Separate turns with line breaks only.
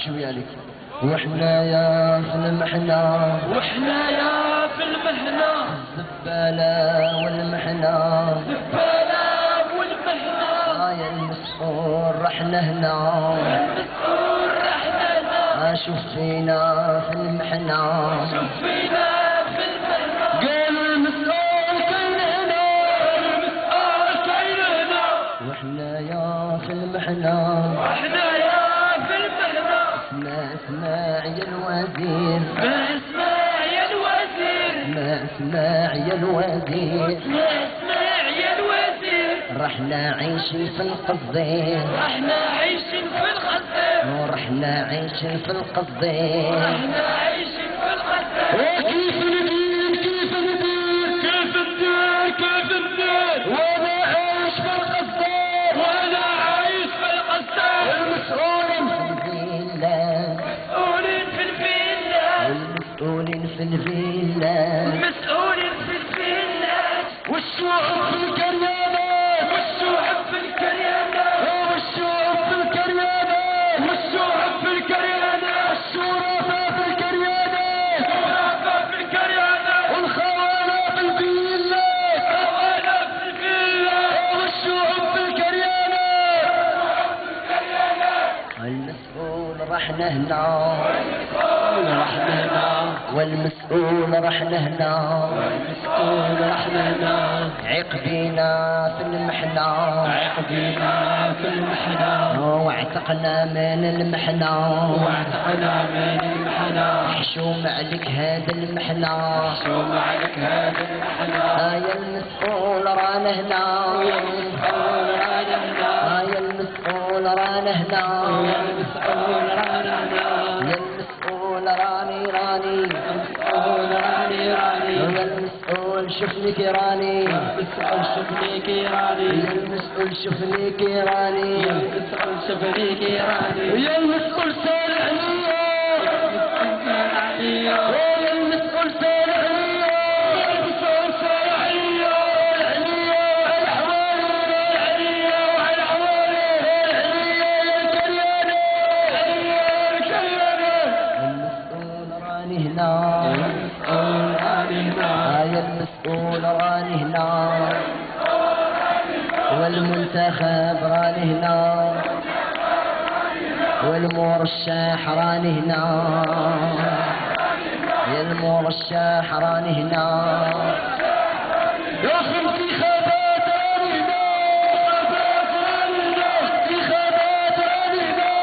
شو عليك وإحنا يا في المحنة
وإحنا يا في المحنة
الزبالة والمحنة
الزبالة والمحنة
يا المسؤول رحنا هنا
المسؤول رحنا هنا
شوف فينا في المحنة
شوف فينا في المحنة
قالوا المسؤول كاين هنا
المسؤول كاين هنا
وإحنا يا في المحنة
وإحنا يا في المحنة
اسمع يا الوزير
اسمع يا الوزير
اسمع يا الوزير
اسمع يا الوزير
رحنا عايشين في القصدين
رحنا عايشين في القصدين
ورحنا عايشين في القصدين
رحنا عايشين في القصدين
وكيف ندير كيف ندير
كيف ندير كيف ندير
وانا عايش في القصدين
وانا عايش في القصدين
المسؤولين في الفيلا
مسؤولين في الفيلا
المسؤولين في الفيلا
المسؤولين في الفيلا
والشعوب في الكريانات
والشعب في الكريانات
والشعوب في الكريانات
والشعب في الكريانات
الشرفاء في الكريانات
الشرفاء في الكريانات
والخونة في الفيلا
الخونة في الفيلا
والشعوب في الكريانات المسؤول رحنا هنا والمسؤول رحنا هنا
المسؤول رحنا هنا
عقبينا في المحنة
عقبينا في المحنة
واعتقنا من المحنة
واعتقنا من المحنة
حشوم عليك هذا المحنة
حشوم عليك هذا المحنة
يا المسؤول رانا هنا
يا المسؤول رانا هنا
يا المسؤول رانا هنا
يا المسؤول رانا هنا
يا المسؤول راني
المسؤول راني
يا المسؤول شوفني كيراني
المسؤول شوفني كيراني
يا المسؤول شوفني كيراني
المسؤول شوفني كيراني
يا المسؤول سال عليا يا المسؤول سال عليا
المسؤول سال عليا
عليا وعلى حوالي
عليا وعلى حوالي
عليا يا الكريانة
عليا الكريانة
المسؤول راني هنا
المسؤول راني هنا
يا المسؤول راني هنا والمنتخب راني هنا والمرشح راني هنا يا المرشح راني هنا